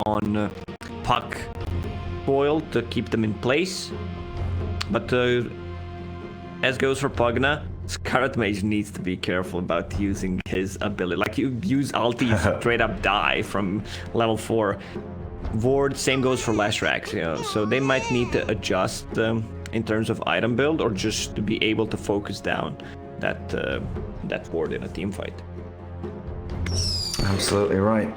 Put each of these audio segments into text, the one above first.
on puck foil to keep them in place. But as goes for Pugna, Scarlet Mage needs to be careful about using his ability. Like, you use ulti, you straight up die from level 4. Ward, same goes for Leshrac, you know, so they might need to adjust in terms of item build, or just to be able to focus down that ward in a team fight. Absolutely right.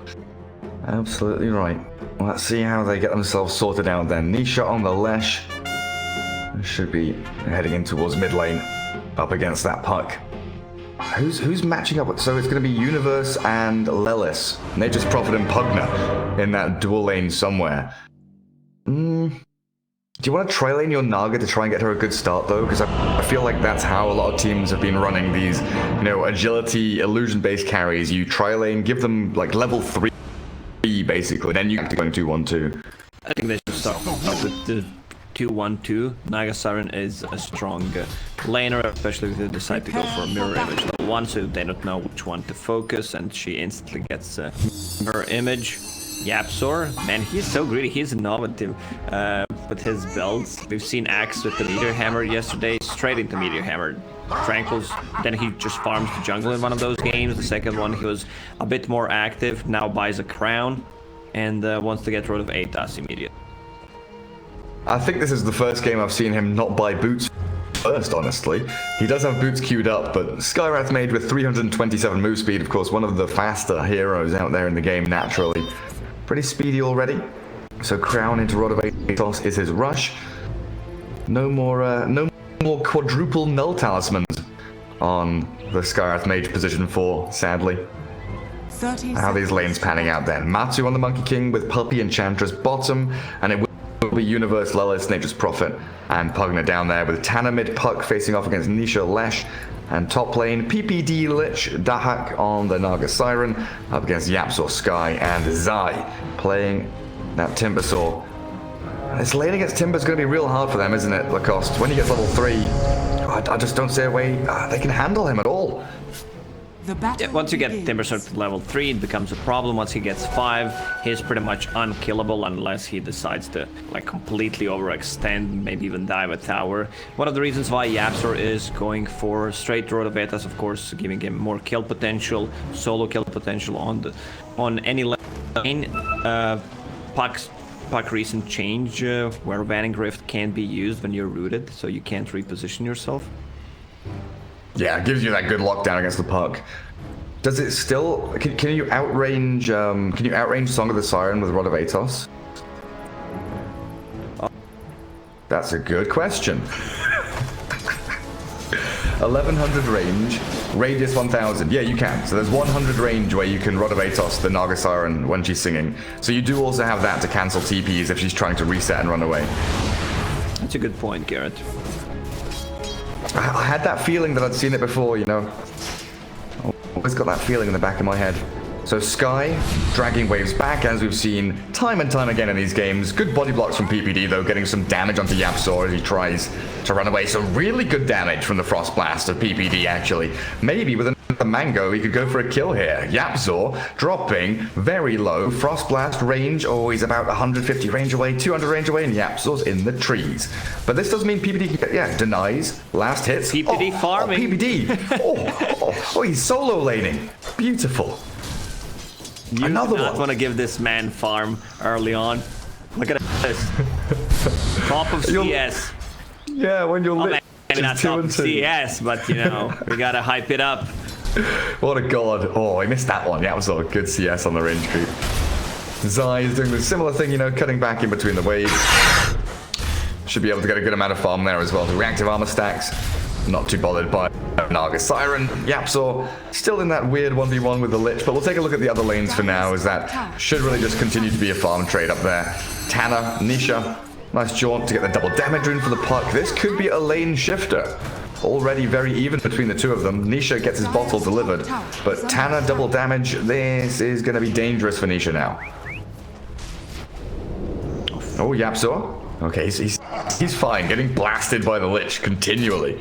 Absolutely right. Well, let's see how they get themselves sorted out then. Nisha on the Lesh. Should be heading in towards mid lane, up against that puck. Who's matching up? So it's going to be Universe and Lelis. Nature's Prophet and Pugna in that dual lane somewhere. Do you want to tri-lane your Naga to try and get her a good start, though? Because I feel like that's how a lot of teams have been running these, you know, agility, illusion-based carries. You tri-lane, give them, like, level 3, basically. Then you have to go 2-1-2. I think they should start with the 2-1-2. Naga Siren is a strong laner, especially if they decide to go for a mirror image level 1, so they don't know which one to focus, and she instantly gets mirror image. Yapzor, man, he's so greedy. He's innovative with his builds. We've seen Axe with the Meteor Hammer yesterday, straight into Meteor Hammer. Tranquils, then he just farms the jungle in one of those games. The second one, he was a bit more active, now buys a crown, and wants to get rid of ATAS immediately. I think this is the first game I've seen him not buy boots first, honestly. He does have boots queued up, but Skywrath Mage with 327 move speed, of course, one of the faster heroes out there in the game naturally. Pretty speedy already. So Crown into Rod of Atos is his rush. No more quadruple null talismans on the Skywrath Mage position 4, sadly. How these lanes panning out then. Matsu on the Monkey King with Puppy Enchantress bottom, and it will be Universe, Lelis, Nature's Prophet, and Pugna down there with Tana mid Puck facing off against Nisha Lesh, and top lane PPD Lich Dahak on the Naga Siren up against Yapzor Sky, and Zai playing that Timbersaw. This lane against Timber's going to be real hard for them, isn't it, Lacoste? When he gets level 3, I just don't see a way they can handle him at all. Yeah, once you get Timbersaw to level 3, it becomes a problem. Once he gets 5, he's pretty much unkillable unless he decides to like completely overextend, maybe even dive a tower. One of the reasons why Yapzor is going for straight Rod of Atos, of course, giving him more kill potential, solo kill potential on any lane. Puck recent change where Vanning Rift can't be used when you're rooted, so you can't reposition yourself. Yeah, it gives you that good lockdown against the puck. Does it still? Can you outrange? Can you outrange Song of the Siren with Rod of Atos? That's a good question. 1100 range, radius 1000. Yeah, you can. So there's 100 range where you can Rod of Atos the Naga Siren when she's singing. So you do also have that to cancel TPs if she's trying to reset and run away. That's a good point, Garrett. I had that feeling that I'd seen it before, you know. Always got that feeling in the back of my head. So Sky dragging waves back, as we've seen time and time again in these games. Good body blocks from PPD, though, getting some damage onto Yapzor as he tries to run away. So really good damage from the Frost Blast of PPD, actually. Maybe with another Mango, he could go for a kill here. Yapzor dropping very low. Frost Blast range, oh, he's about 150 range away, 200 range away, and Yapzor's in the trees. But this does mean PPD can get, yeah, denies, last hits. PPD farming. PPD. He's solo laning. Beautiful. You Another do not one. want to give this man farm early on. Look at this. Top of CS. Yeah, when you're lit. Maybe not top of CS, but you know, we gotta hype it up. What a god. Oh, I missed that one. Yeah, it was a good CS on the range creep. Zai is doing the similar thing, you know, cutting back in between the waves. Should be able to get a good amount of farm there as well. The reactive armor stacks. Not too bothered by Naga Siren. Yapzor still in that weird 1v1 with the Lich, but we'll take a look at the other lanes for now, as that should really just continue to be a farm trade up there. Tana, Nisha, nice jaunt to get the double damage in for the puck. This could be a lane shifter. Already very even between the two of them. Nisha gets his bottle delivered, but Tana double damage. This is going to be dangerous for Nisha now. Oh, Yapzor. Okay, he's fine, getting blasted by the Lich continually.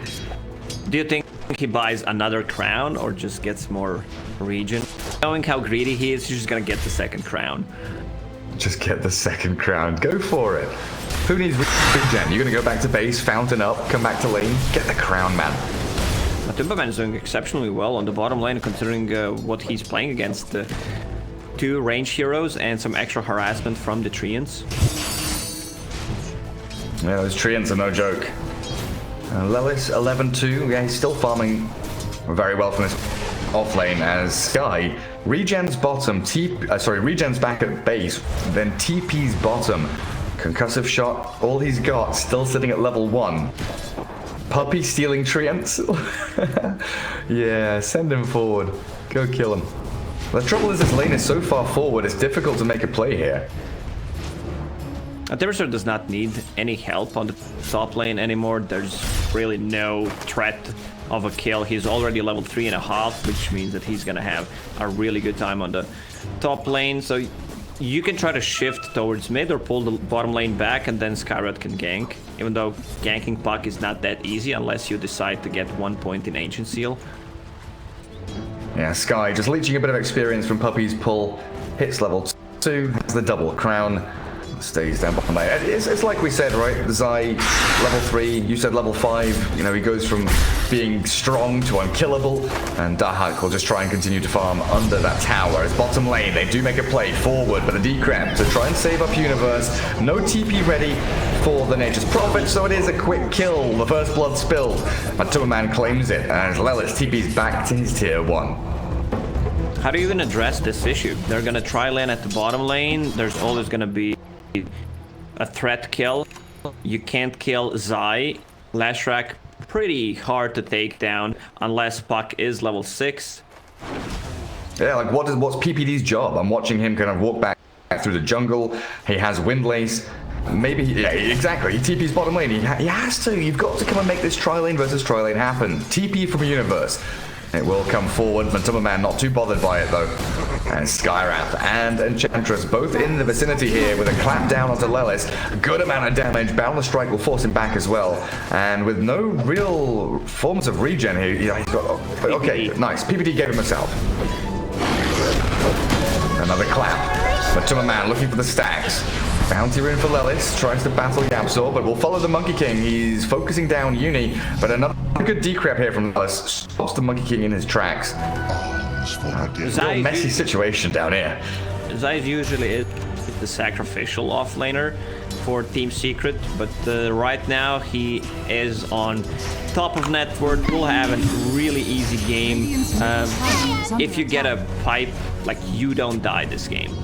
Do you think he buys another crown or just gets more region? Knowing how greedy he is, he's just gonna get the second crown. Just get the second crown. Go for it. Who needs regen? You're going to go back to base, fountain up, come back to lane, get the crown, man. Timberman is doing exceptionally well on the bottom lane, considering what he's playing against. Two range heroes and some extra harassment from the Treants. Yeah, those Treants are no joke. Lelis 11-2. Yeah, he's still farming very well from this off lane as Sky regens bottom, regens back at base, then TP's bottom. Concussive shot, all he's got, still sitting at level 1. Puppy stealing Treants. Yeah, send him forward. Go kill him. The trouble is this lane is so far forward, it's difficult to make a play here. Timberser does not need any help on the top lane anymore. There's really no threat of a kill. He's already level 3.5, which means that he's gonna have a really good time on the top lane. So you can try to shift towards mid or pull the bottom lane back, and then Skyrod can gank. Even though ganking Puck is not that easy unless you decide to get 1 point in Ancient Seal. Yeah, Sky just leeching a bit of experience from Puppy's pull. Hits level 2, has the double crown. Stays down bottom lane. It's like we said, right? Zai, level 3, you said level 5. You know, he goes from being strong to unkillable, and Dahak will just try and continue to farm under that tower. It's bottom lane, they do make a play forward, but a decrep to try and save up Universe. No TP ready for the Nature's Prophet, so it is a quick kill. The first blood spilled, but Timberman claims it, and Lelis TP's back to his tier 1. How do you even address this issue? They're gonna try lane at the bottom lane. There's always gonna be a threat kill. You can't kill Zai. Lashrak pretty hard to take down unless Puck is level 6. Yeah, like what's PPD's job? I'm watching him kind of walk back through the jungle. He has Windlace. Maybe, yeah, exactly. He TP's bottom lane. He has to. You've got to come and make this tri-lane versus tri-lane happen. TP from Universe. It will come forward, but Timberman not too bothered by it though. And Skywrath and Enchantress both in the vicinity here with a clap down onto Lelis. Good amount of damage. Boundless Strike will force him back as well. And with no real forms of regen here, he's got... Okay, nice. PPD gave him himself. Another clap. But Timberman looking for the stacks. Bounty rune for Lelis, tries to battle Yapsor, but will follow the Monkey King. He's focusing down Uni, but another good decrep here from Lelis. Stops the Monkey King in his tracks. A messy situation down here. Zai usually is the sacrificial offlaner for Team Secret, but right now he is on top of net worth. Will have a really easy game. If you get a pipe, like, you don't die this game.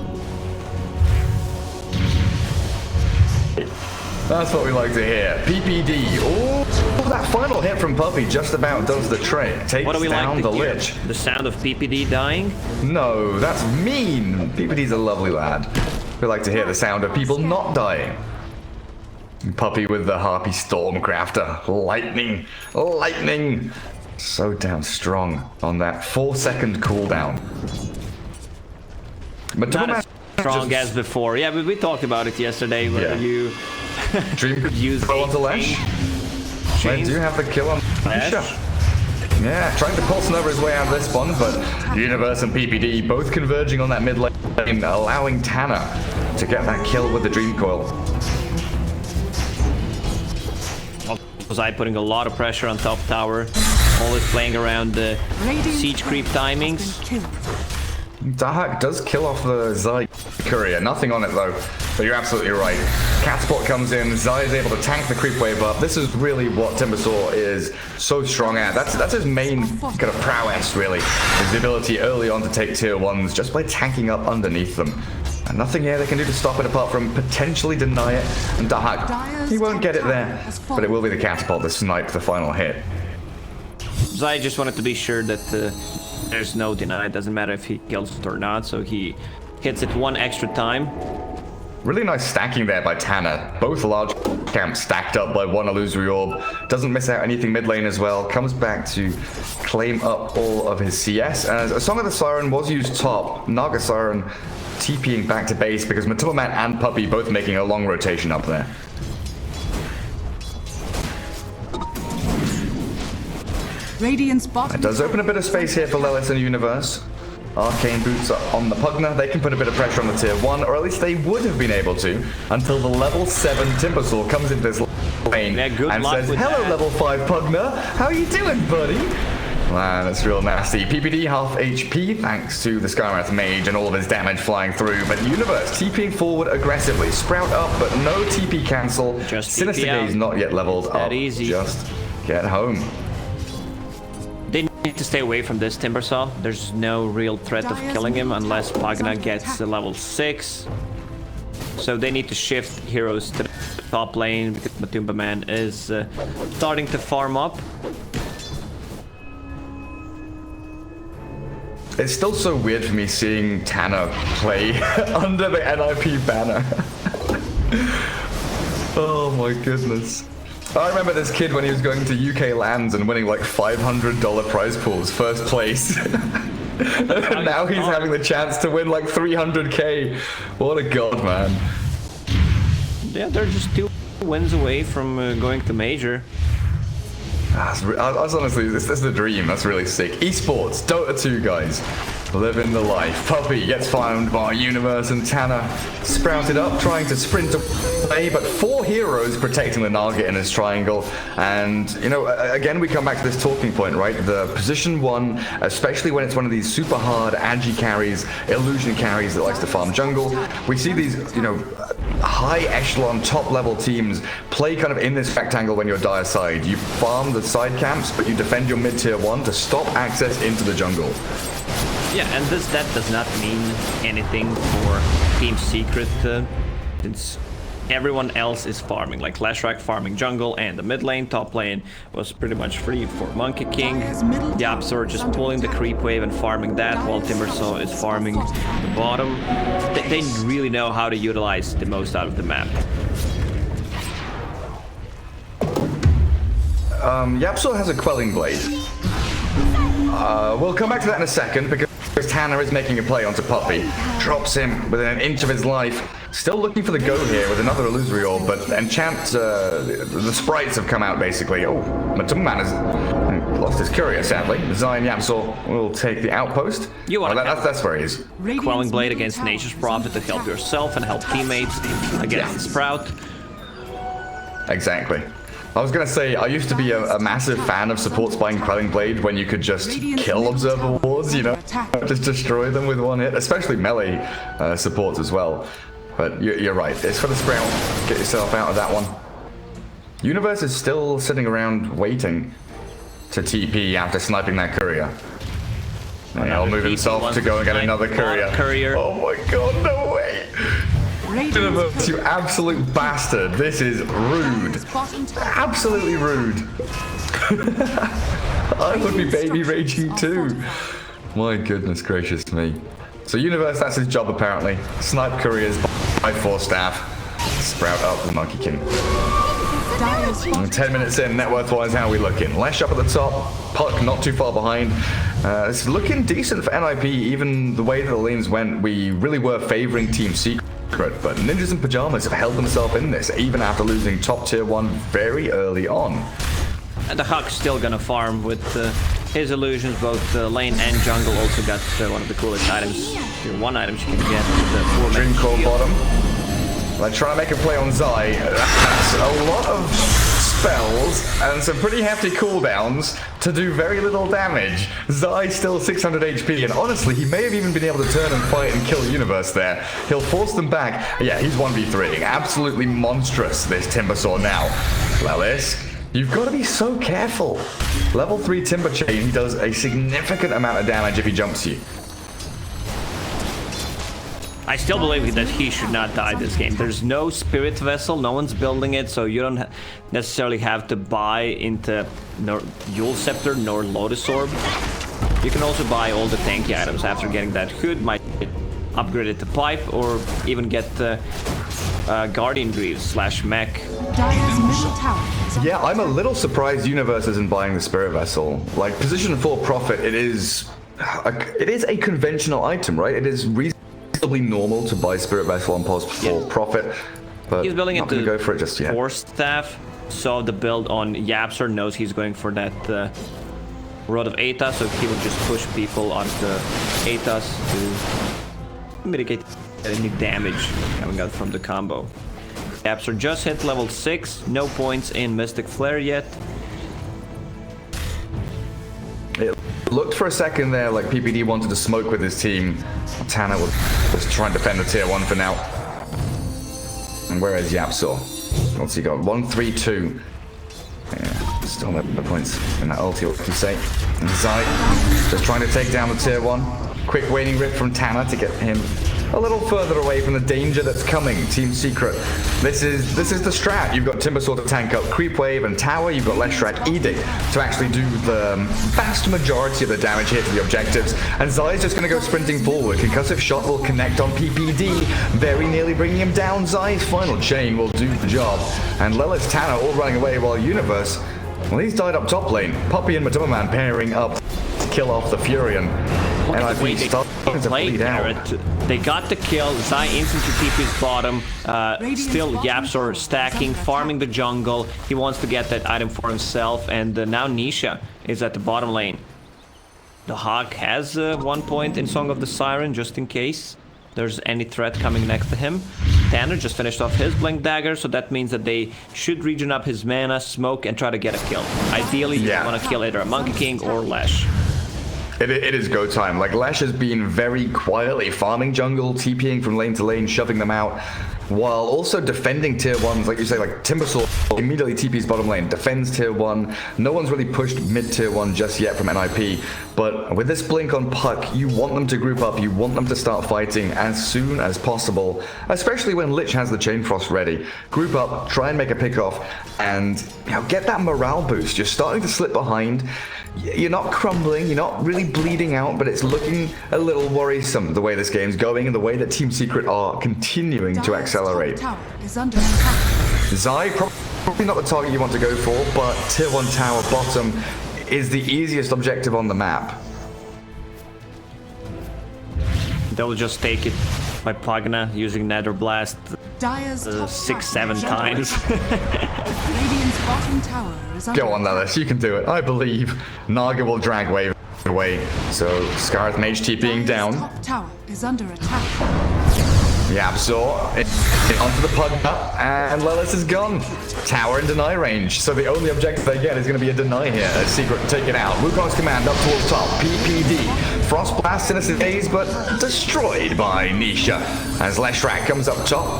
That's what we like to hear. PPD. Oh, that final hit from Puppy just about does the trick. Takes what do we down like to the hear? Lich. The sound of PPD dying? No, that's mean. PPD's a lovely lad. We like to hear the sound of people not dying. Puppy with the Harpy Stormcrafter. Lightning. Lightning. So damn strong on that 4-second cooldown. But not as strong as before. Yeah, but we talked about it yesterday where you Dream could use go onto Lash. They do have the kill on Lash. Yeah, trying to pulse over his way out of this one, but Universe and PPD both converging on that mid lane, allowing Tanner to get that kill with the Dream Coil. Zai putting a lot of pressure on top tower, always playing around the siege creep timings. Dahak does kill off the Zai courier, nothing on it though, but you're absolutely right. Catapult comes in, Zai is able to tank the creep wave up. This is really what Timbersaw is so strong at. That's his main kind of prowess really, is the ability early on to take tier 1s just by tanking up underneath them. And nothing here they can do to stop it apart from potentially deny it. And Dahak, he won't get it there, but it will be the catapult to snipe the final hit. Zai just wanted to be sure that there's no deny. It doesn't matter if he kills it or not, so he hits it one extra time. Really nice stacking there by Tanner. Both large camps stacked up by one illusory orb. Doesn't miss out anything mid lane as well. Comes back to claim up all of his CS. As a Song of the Siren was used top, Naga Siren TPing back to base because Timberman and Puppy both making a long rotation up there. Radiant's bottom. It does open a bit of space here for Lelis and Universe. Arcane boots are on the Pugna. They can put a bit of pressure on the tier 1, or at least they would have been able to, until the level 7 Timbersaw comes into this lane and says, hello, level 5 Pugna. How you doing, buddy? Man, that's real nasty. PPD half HP thanks to the Skywrath Mage and all of his damage flying through. But Universe TPing forward aggressively. Sprout up, but no TP cancel. Just Sinister Gaze not yet leveled up. Easy. Just get home. They need to stay away from this Timbersaw. There's no real threat of killing him unless Pugna gets to level 6. So they need to shift heroes to the top lane because Matumba Man is starting to farm up. It's still so weird for me seeing Tanner play under the NIP banner. Oh my goodness. I remember this kid when he was going to UK lands and winning like $500 prize pools, first place. And now he's having the chance to win like 300k. What a god, man. Yeah, they're just 2 wins away from going to Major. I was honestly, this is the dream. That's really sick. Esports, Dota 2 guys, living the life. Puppy gets found by Universe and Tanner sprouted up, trying to sprint away, but 4 heroes protecting the Nugget in his triangle. And you know, again, we come back to this talking point, right? The position 1, especially when it's one of these super hard agi carries, illusion carries that likes to farm jungle. We see these, you know, high echelon top level teams play kind of in this rectangle when you're dire side. You farm the side camps, but you defend your mid tier 1 to stop access into the jungle. Yeah, and that does not mean anything for Team Secret, since everyone else is farming, like Lashrak farming jungle, and the mid lane, top lane was pretty much free for Monkey King. Yapsor just pulling the creep wave and farming that, while Timbersaw is farming the bottom. They really know how to utilize the most out of the map. Yapsor has a Quelling Blade. We'll come back to that in a second, because Tanner is making a play onto Puppy. Drops him within an inch of his life. Still looking for the go here with another Illusory Orb, but Enchant, the sprites have come out basically. Oh, Matumba Man has lost his courier, sadly. Zion Yapsor will take the outpost. That's where he is. Quelling Blade against Nature's Prophet to help yourself and help teammates against Sprout. Exactly. I was gonna say, I used to be a massive fan of supports buying Quelling Blade when you could just kill Observer Wards, you know, just destroy them with one hit, especially melee supports as well. But you're right, it's for the Sprout. Get yourself out of that one. Universe is still sitting around waiting to TP after sniping that courier. And he'll move himself to go and get another courier. Oh my god, no way! Universe, you absolute bastard. This is rude. Absolutely rude. I would be baby raging too. My goodness gracious me. So Universe, that's his job apparently. Snipe couriers by 4 staff. Sprout up the Monkey King. 10 minutes in, net worth wise, how are we looking? Lash up at the top, Puck not too far behind. It's looking decent for NIP, even the way that the lanes went. We really were favoring Team Secret. But Ninjas and Pyjamas have held themselves in this, even after losing top tier 1 very early on. And the Huck's still gonna farm with his illusions, both lane and jungle. Also got one of the coolest items, tier 1 items you can get. The Dream Core bottom. Like trying to make a play on Zai. That's a lot of spells and some pretty hefty cooldowns to do very little damage. Zai still 600 HP, and honestly, he may have even been able to turn and fight and kill Universe there. He'll force them back. Yeah, he's 1v3ing. Absolutely monstrous, this Timbersaw now. Lelis, you've got to be so careful. Level 3 Timber Chain, he does a significant amount of damage if he jumps you. I still believe that he should not die this game. There's no Spirit Vessel, no one's building it, so you don't necessarily have to buy into nor Yule Scepter nor Lotus Orb. You can also buy all the tanky items after getting that hood, might upgrade it to Pipe, or even get the Guardian Greaves / Mech. Yeah, I'm a little surprised Universe isn't buying the Spirit Vessel. Like, position 4 Prophet, it is a conventional item, right? It is reasonably normal to buy Spirit Vessel on pos for Prophet, but he's building not going to go for it just yet. Force Staff, so the build on Yapsor knows he's going for that Rod of ATAS, so he will just push people onto the ATAS to mitigate any damage coming out from the combo. Yapster just hit level 6, no points in Mystic Flare yet. It looked for a second there like PPD wanted to smoke with his team. Tana was trying to defend the tier 1 for now. And where is Yapsor? What's he got? 1-3-2. Yeah, still no points in that ulti, what can you say? And Zai just trying to take down the tier 1. Quick waning rip from Tana to get him a little further away from the danger that's coming. Team Secret. This is the strat. You've got Timbersaw to tank up Creep Wave and Tower. You've got Leshrac Edict to actually do the vast majority of the damage here to the objectives. And Zai's just going to go sprinting forward. Concussive Shot will connect on PPD, very nearly bringing him down. Zai's final chain will do the job. And Lilith, Tana all running away while Universe, well, he's died up top lane. Puppey and Maduma Man pairing up to kill off the Furion. And I think starting to bleed out. They got the kill. Zai instantly TP's bottom. Still Yapsor stacking, farming the jungle. He wants to get that item for himself. And now Nisha is at the bottom lane. The Hawk has 1 point in Song of the Siren, just in case there's any threat coming next to him. Tanner just finished off his Blink Dagger, so that means that they should regen up his mana, smoke, and try to get a kill. Ideally, you want to kill either a Monkey King or Lash. It is go time. Like, Lash has been very quietly farming jungle, TPing from lane to lane, shoving them out, while also defending tier 1s. Like you say, like Timbersaw immediately TP's bottom lane, defends tier 1. No one's really pushed mid tier 1 just yet from NIP. But with this blink on Puck, you want them to group up, you want them to start fighting as soon as possible, especially when Lich has the Chain Frost ready. Group up, try and make a pick off, and get that morale boost. You're starting to slip behind. You're not crumbling, you're not really bleeding out, but it's looking a little worrisome the way this game's going and the way that Team Secret are continuing to accelerate. Zai, probably not the target you want to go for, but tier 1 tower bottom is the easiest objective on the map. They'll just take it by Pagna using Nether Blast 6-7 times. Go on, Lilith, you can do it. I believe. Naga will drag Wave away. So Scarlet Mage TPing down. Yapsor onto the Pugna, and Lilith is gone. Tower in deny range, so the only objective they get is going to be a deny here. A Secret take it out. Wukong's command up towards top. PPD. Frost Blast innocent days, but destroyed by Nisha. As Leshrac comes up top.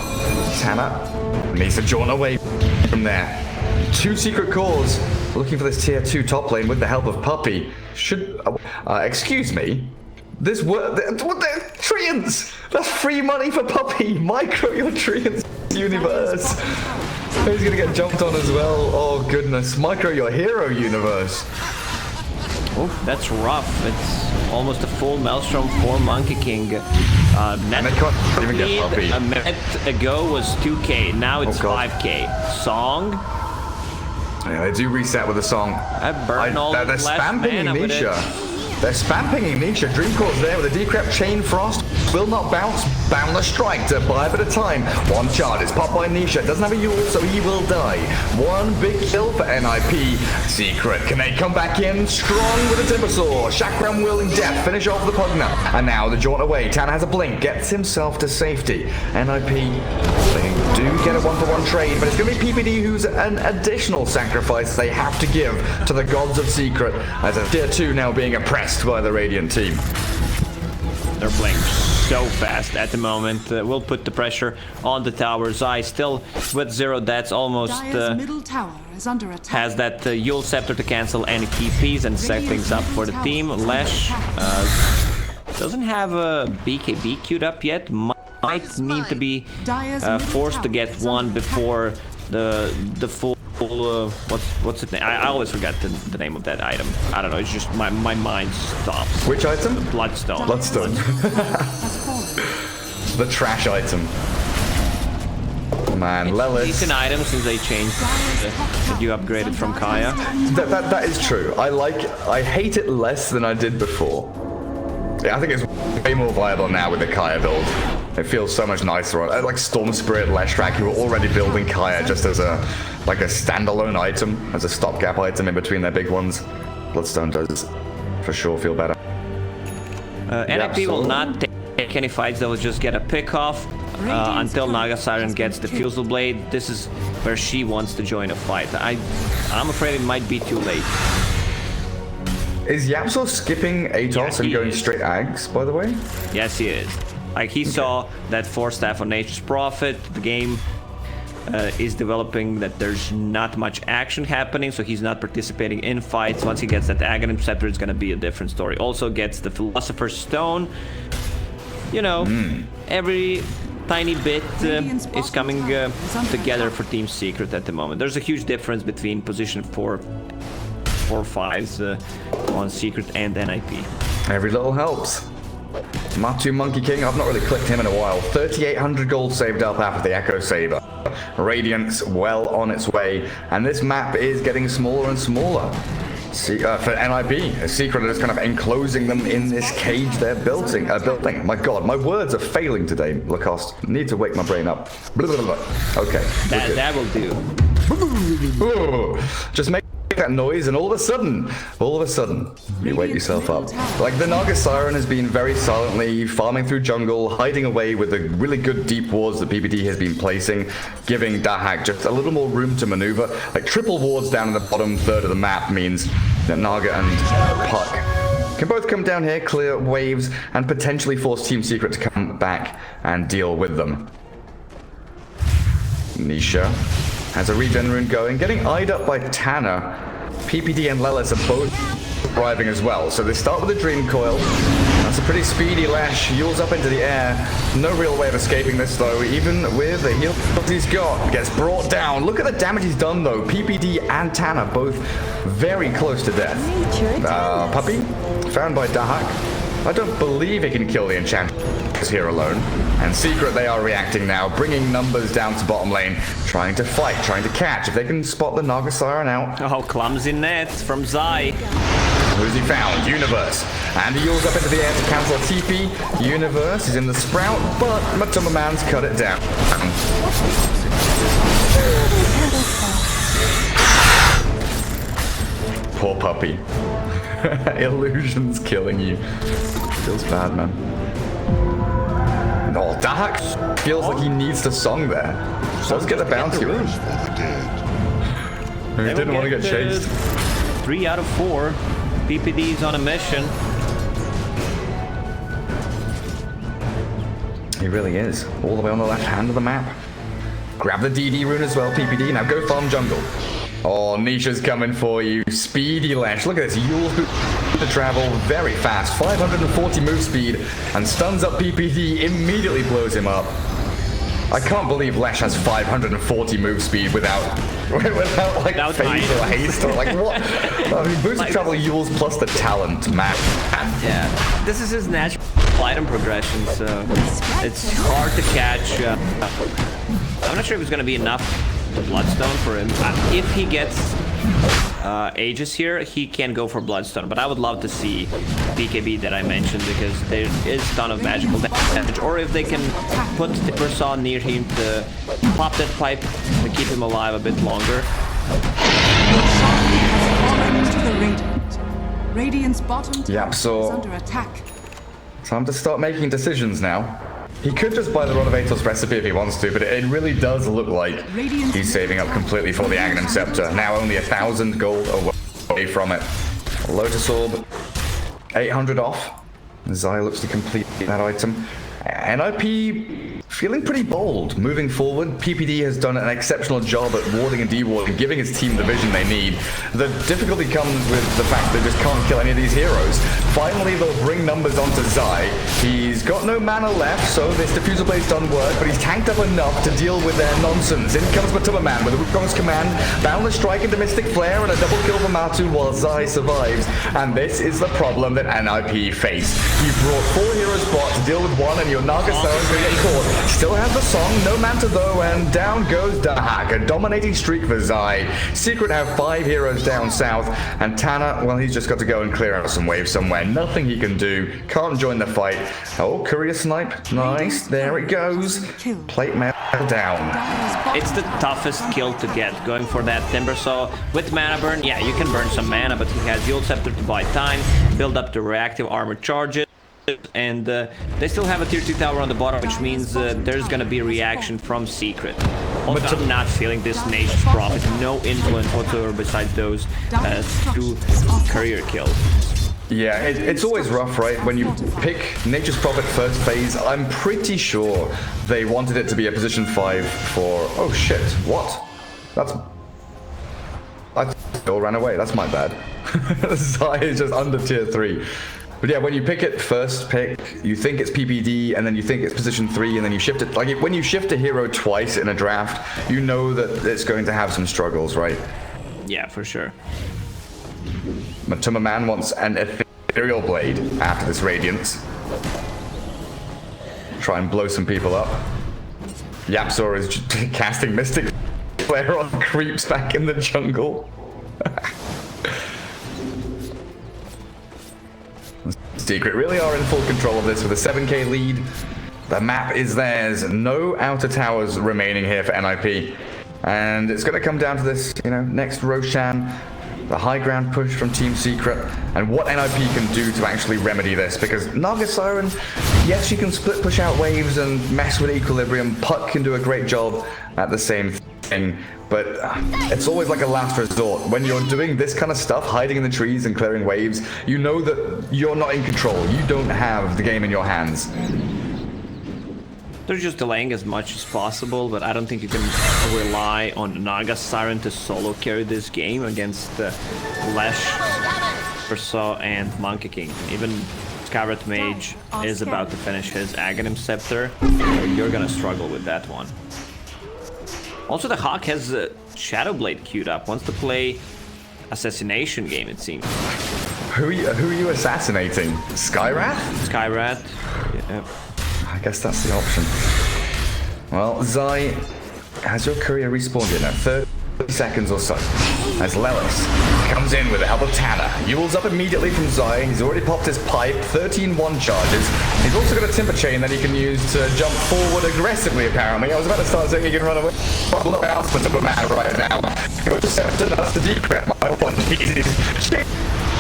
Tana needs to jaunt away from there. 2 Secret cores looking for this tier 2 top lane with the help of Puppey. Excuse me. This what the Treants! That's free money for Puppey! Micro your Treants universe! He's gonna get jumped on as well. Oh goodness. Micro your hero universe. Oh, that's rough. It's almost a full Maelstrom for Monkey King. And they can't even get Puppey. A minute ago was 2k, now it's 5k. Song? Yeah, they do reset with a song. They're spam pinging Nisha. They're spam pinging Nisha. Dream Core's there with a Decrep Chain Frost. Will not bounce. Boundless Strike to buy a bit of time. One charge. It's popped by Nisha. Doesn't have a Yule, so he will die. One big kill for NIP. Secret. Can they come back in strong with a Timbersaw? Chakram will in depth finish off the Pugna. And now the jaunt away. Tana has a blink. Gets himself to safety. NIP, they do get a 1-for-1 trade, but it's going to be PPD who's an additional sacrifice they have to give to the gods of Secret, as a tier 2 now being oppressed by the Radiant team. They're playing so fast at the moment. We'll put the pressure on the tower. Zai still with 0 deaths, almost middle tower is under attack. Has that Yule Scepter to cancel any TPs and set things up for the team. Lesh doesn't have a BKB queued up yet. Might need to be forced to get one before the full what's its name? I always forget the name of that item. I don't know, it's just my mind stops. Which item? The Bloodstone. Bloodstone. The trash item. Man, Lilith. It's an item since they changed that you upgraded from Kaya. That is true. I hate it less than I did before. Yeah, I think it's way more viable now with the Kaya build. It feels so much nicer. Like Storm Spirit, Leshrac, you were already building Kaya just as a standalone item, as a stopgap item in between their big ones. Bloodstone does for sure feel better. NIP will not take any fights, they'll just get a pick off until Naga Siren gets the Fusel Blade. This is where she wants to join a fight. I'm afraid it might be too late. Is Yapso skipping Atos and going straight Ags, by the way? Yes, he is. Like, he saw that 4-staff on Nature's Prophet, the game is developing that there's not much action happening, so he's not participating in fights. Once he gets that Aghanim Scepter, it's gonna be a different story. Also gets the Philosopher's Stone. You know, every tiny bit is coming together for Team Secret at the moment. There's a huge difference between position 4 or 5s on Secret and NIP. Every little helps. Matu Monkey King, I've not really clicked him in a while. 3,800 gold saved up after the Echo Saber. Radiance well on its way, and this map is getting smaller and smaller. For NIP, Secret is kind of enclosing them in this cage they're building. My god, my words are failing today, Lacoste. Need to wake my brain up. Okay. That will do. Just make that noise and all of a sudden, you wake yourself up. Like, the Naga Siren has been very silently farming through jungle, hiding away with the really good deep wards that PPD has been placing, giving Dahak just a little more room to maneuver. Like, triple wards down in the bottom third of the map means that Naga and Puck can both come down here, clear waves, and potentially force Team Secret to come back and deal with them. Nisha has a regen rune going, getting eyed up by Tanner. PPD and Lelis are both arriving as well. So they start with a Dream Coil. That's a pretty speedy Lash. Yules up into the air. No real way of escaping this though, even with the heal he's got. Gets brought down. Look at the damage he's done though. PPD and Tanner both very close to death. Puppy, found by Dahak. I don't believe he can kill the Enchantress here alone. And Secret, they are reacting now, bringing numbers down to bottom lane, trying to fight, trying to catch. If they can spot the Naga Siren out. Oh, clumsy nets from Zai. Who's he found? Universe. And he yulls up into the air to cancel TP. Universe is in the Sprout, but Matuma Man's cut it down. Poor puppy. Illusion's killing you. Feels bad, man. Oh, Dahak feels like he needs the song there. Let's get the bounty rune. He didn't want to get chased. 3 out of 4. PPD's on a mission. He really is. All the way on the left hand of the map. Grab the DD rune as well, PPD. Now go farm jungle. Oh, Nisha's coming for you. Speedy Lash. Look at this. Yule's boot to travel very fast. 540 move speed. And stuns up PPD. Immediately blows him up. I can't believe Lash has 540 move speed without like phase or haste or like what? I mean, boost of travel Yule's plus the talent, man. Yeah, this is his natural item progression, so it's hard to catch. I'm not sure if it's gonna be enough Bloodstone for him. If he gets Aegis here, he can go for Bloodstone, but I would love to see BKB that I mentioned, because there is a ton of magical damage, or if they can put the Person near him to pop that pipe to keep him alive a bit longer. Radiant's bottom tower so is under attack. Time to start making decisions now. He could just buy the Rod of Atos recipe if he wants to, but it really does look like he's saving up completely for the Aghanim Scepter. Now only 1,000 gold away from it. Lotus Orb, 800 off. Zai looks to complete that item. NIP feeling pretty bold moving forward. PPD has done an exceptional job at warding and dewarding, giving his team the vision they need. The difficulty comes with the fact they just can't kill any of these heroes. Finally, they'll bring numbers onto Zai. He's got no mana left, so this Diffusal Blade's done work, but he's tanked up enough to deal with their nonsense. In comes Matuma Man with a Wukong's command, Boundless Strike into Mystic Flare, and a double kill for Matu while Zai survives. And this is the problem that NIP face. You brought 4 heroes bot to deal with one, and your Naga Siren's gonna get caught. Still has the song, no Manta though, and down goes Dahak, a dominating streak for Zai. Secret have 5 heroes down south, and Tanner, well, he's just got to go and clear out some waves somewhere. Nothing he can do, can't join the fight. Oh, courier snipe, nice, there it goes. Plate mail down. It's the toughest kill to get, going for that Timber Saw. With mana burn, yeah, you can burn some mana, but he has Yule Scepter to buy time. build up the reactive armor charges. And they still have a tier 2 tower on the bottom, which means there's gonna be a reaction from Secret. Also, I'm not feeling this Nature's Prophet. No influence whatsoever besides those 2 career kills. Yeah, it's always rough, right? When you pick Nature's Prophet first phase, I'm pretty sure they wanted it to be a position 5 for... Oh shit, what? That's... I all ran away, that's my bad. Zai is just under tier 3. But yeah, when you pick it first pick, you think it's PPD, and then you think it's position 3, and then you shift it. Like, when you shift a hero twice in a draft, you know that it's going to have some struggles, right? Yeah, for sure. Matuma Man wants an ethereal blade after this Radiance. Try and blow some people up. Yapzor is casting Mystic Flare on creeps back in the jungle. Secret really are in full control of this with a 7k lead. The map is theirs. No outer towers remaining here for NIP. And it's going to come down to this, you know, next Roshan, the high ground push from Team Secret, and what NIP can do to actually remedy this. Because Naga Siren, yes, she can split push out waves and mess with equilibrium. Puck can do a great job at the same thing. But it's always like a last resort. When you're doing this kind of stuff, hiding in the trees and clearing waves, you know that you're not in control. You don't have the game in your hands. They're just delaying as much as possible, but I don't think you can rely on Naga Siren to solo carry this game against Lash, Ursa, and Monkey King. Even Scarlet Mage is about to finish his Aghanim Scepter, so you're gonna struggle with that one. Also, the Hawk has Shadow Blade queued up. Wants to play assassination game, it seems. Who are you assassinating? Skyrath? Skyrath. Yeah. I guess that's the option. Well, Zai, has your career respawned in 30 seconds or so? As Lelis comes in with the help of Tanner. Yule's up immediately from Zai. He's already popped his pipe, 13-1 charges. He's also got a timber chain that he can use to jump forward aggressively, apparently. I was about to start saying he can run away. Well, look out for the man right now. Goes Scepter, that's the decret. My one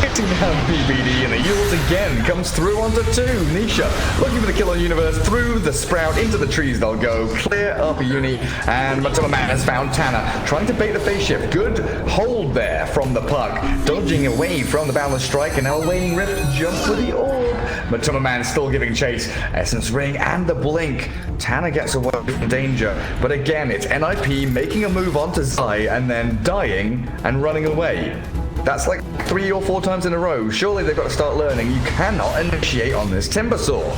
hitting down PPD, and the Yules again comes through onto 2. Nisha looking for the kill on Universe through the Sprout. Into the trees they'll go. Clear up Uni, and Matuma Man has found Tanner. Trying to bait the phase shift. Good hold there from the Puck. Dodging away from the Boundless Strike, and now Waning Rift jumps for the orb. Matuma Man still giving chase. Essence Ring and the Blink. Tanner gets away from danger, but again it's NIP making a move onto Zai and then dying and running away. That's like 3 or 4 times in a row. Surely they've got to start learning. You cannot initiate on this Timbersaw.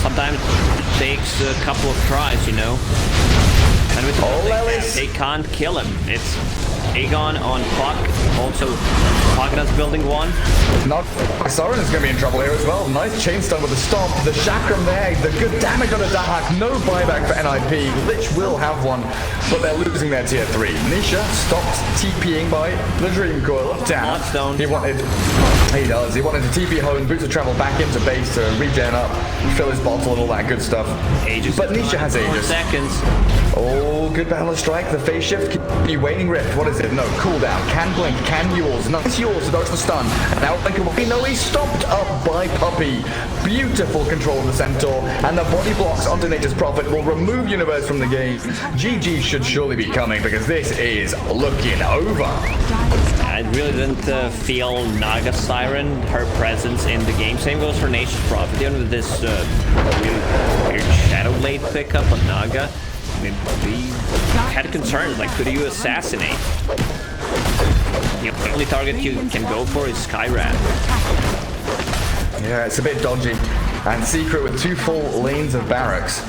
Sometimes it takes a couple of tries, you know. And with they can't kill him. It's Aegon on Puck. Also, Pagana's building one. Not Siren is going to be in trouble here as well. Nice chain stun with the stomp. The Chakram there. The good damage on a Dahak. No buyback for NIP. Lich will have one, but they're losing their tier 3. Nisha stops TPing by the Dream Coil of Tanner. He wanted to TP home, Boots of Travel back into base to regen up, fill his bottle and all that good stuff. Ages. But Nisha has Aegis. Seconds. Oh, good Boundless Strike. The phase shift. Be Waning Rift. What is it? No, cooldown. Can Blink. Can Yules. Nice Yules to dodge the stun. And now Blink away. No, he's stopped up by Puppy. Beautiful control of the Centaur. And the body blocks onto Nature's Prophet will remove Universe from the game. GG should surely be coming because this is looking over. I really didn't feel Naga Siren, her presence in the game. Same goes for Nature's Prophet. Even with this really weird Shadow Blade pickup on Naga, I mean, we had concerns, like, could you assassinate? You know, the only target you can go for is Skyrath. Yeah, it's a bit dodgy. And Secret with 2 full lanes of barracks.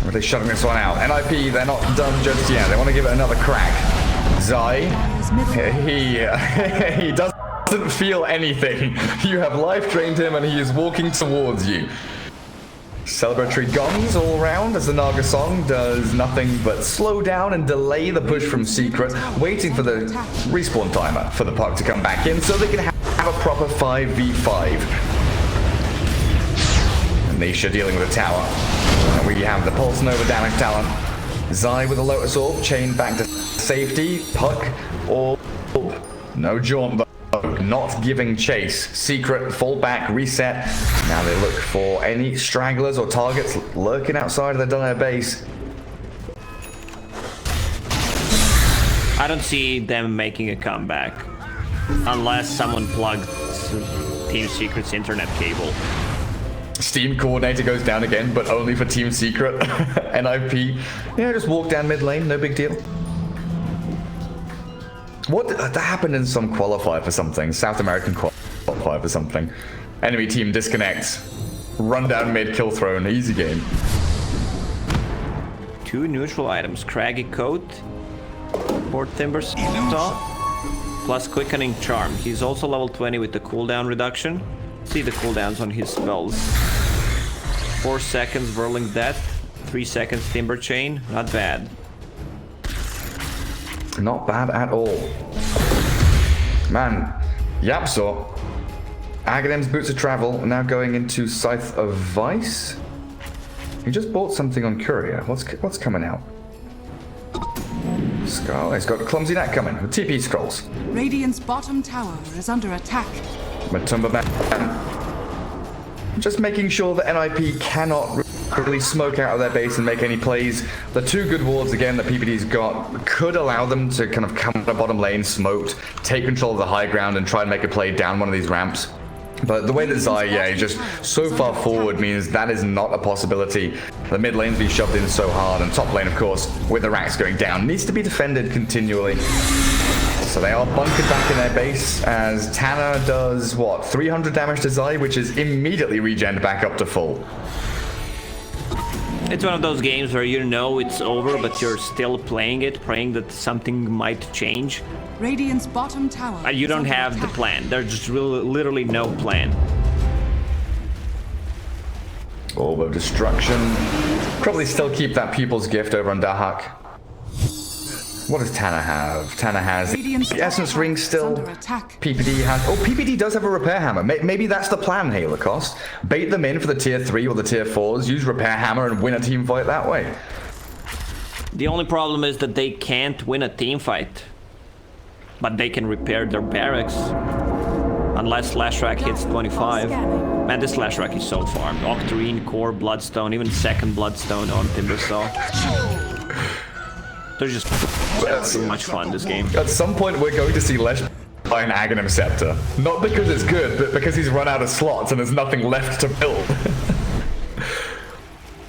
Really shutting this one out. NIP, they're not done just yet. They want to give it another crack. Zai, he doesn't feel anything. You have life drained him and he is walking towards you. Celebratory gongs all around as the Naga song does nothing but slow down and delay the push from Secret, waiting for the respawn timer for the Puck to come back in so they can have a proper 5v5. And Nisha dealing with a tower. And we have the Pulse Nova damage talent. Zai with a Lotus Orb, chained back to safety. Puck, orb. No jaunt though. not giving chase. Secret, fall back, reset. Now they look for any stragglers or targets lurking outside of the dire base. I don't see them making a comeback unless someone plugs Team Secret's internet cable. Steam coordinator goes down again, but only for Team Secret. NIP. Yeah, just walk down mid lane, no big deal. What that happened in some qualifier for something, South American qualifier for something. Enemy team disconnects, run down mid, kill throne, easy game. 2 neutral items, Craggy Coat, Port Timber Saw, plus Quickening Charm. He's also level 20 with the cooldown reduction. See the cooldowns on his spells. 4 seconds Whirling Death, 3 seconds Timber Chain, not bad. Not bad at all. Man, Yapsaw. Aghanim's Boots of Travel, now going into Scythe of Vice. He just bought something on Courier. What's coming out? Skull. He's got Clumsy Net coming with TP scrolls. Radiant's bottom tower is under attack. Matumba Man. Just making sure that NIP cannot really smoke out of their base and make any plays. The 2 good wards again that PPD's got could allow them to kind of come to the bottom lane, smoked, take control of the high ground and try and make a play down one of these ramps. But the way that Zai, is just so far forward means that is not a possibility. The mid lane's been shoved in so hard, and top lane, of course, with the racks going down, needs to be defended continually. So they are bunkered back in their base as Tanner does, what, 300 damage to Zai, which is immediately regened back up to full. It's one of those games where you know it's over, but you're still playing it, praying that something might change. Radiant's bottom tower. You don't have the plan. There's just literally no plan. Orb of Destruction. Probably still keep that People's Gift over on Dahak. What does Tanner have? Tanner has the Essence Ring still. PPD has... Oh, PPD does have a Repair Hammer. Maybe that's the plan, Holocaust. Bait them in for the tier 3 or the tier 4s, use Repair Hammer and win a team fight that way. The only problem is that they can't win a team fight. But they can repair their barracks. Unless Lashrak hits 25. Man, this Lashrak is so farmed. Octarine, Core, Bloodstone, even second Bloodstone on Timbersaw. They're just so much fun this game. At some point we're going to see Lesh buy an Aghanim Scepter. Not because it's good, but because he's run out of slots and there's nothing left to build.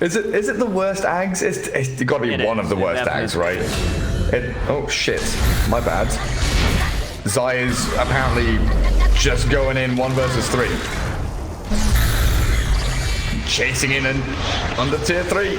Is it the worst Ags? It's got to be one of the worst Ags, right? Oh shit, my bad. Zai is apparently just going in 1 versus 3. Chasing in and under tier 3.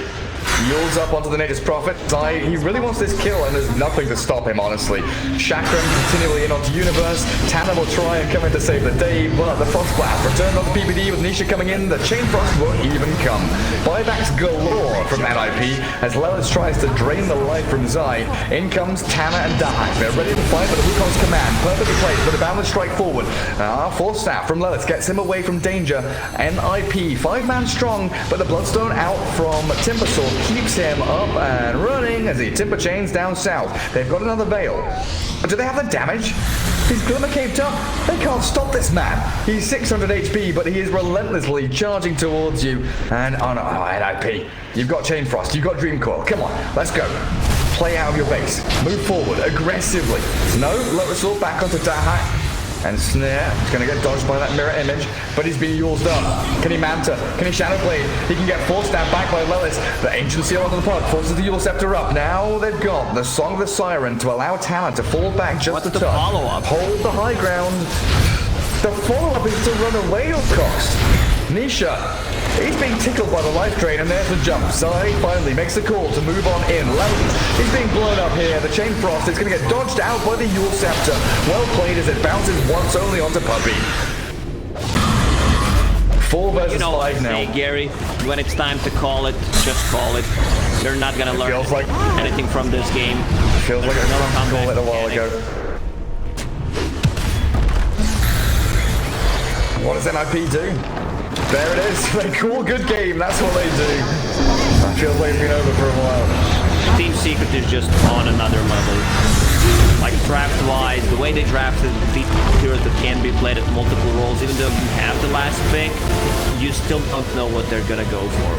Yules up onto the Nature's Prophet. Zai, he really wants this kill and there's nothing to stop him, honestly. Chakram continually in onto Universe. Tanner will try and come in to save the day, but the Frost Blast returned onto PPD with Nisha coming in. The Chain Frost won't even come. Buybacks galore from NIP as Lelith tries to drain the life from Zai. In comes Tanner and Dahak. They're ready to fight, but the Wukong's command perfectly placed for the boundless strike forward. Force Snap from Lelith gets him away from danger. NIP, 5-man strong, but the Bloodstone out from Timbersaw keeps him up and running as he Timber Chains down south. They've got another Veil. But do they have the damage? He's Glimmer Caved up. They can't stop this man. He's 600 HP, but he is relentlessly charging towards you. And oh no, NIP. You've got Chain Frost, you've got Dream Coil. Come on, let's go. Play out of your base. Move forward aggressively. No, Lotus Sword back onto Dahak. And Snare, he's going to get dodged by that mirror image, but he's been Yulesed up. Can he Manta? Can he Shadowblade? He can get Force Snap back by Lelith. The Ancient Seal onto the pod forces the Yule Scepter up. Now they've got the Song of the Siren to allow Tanner to fall back just a touch. Follow-up? Hold the high ground. The follow-up is to run away, of course. Nisha, he's being tickled by the life drain, and there's the jump. Zai finally makes the call to move on in. Lelith, he's being blown up here. The Chain Frost is going to get dodged out by the Yule Scepter. Well played as it bounces once only onto Puppy. 4 versus 5 now. Hey Gary, when it's time to call it, just call it. You're not going to learn anything from this game. Feels like another call it a while ago. What does NIP do? There it is. They call good game. That's what they do. That feels like it's been over for a while. Team Secret is just on another level. Like draft-wise, the way they drafted the heroes that can be played at multiple roles, even though you have the last pick, you still don't know what they're gonna go for.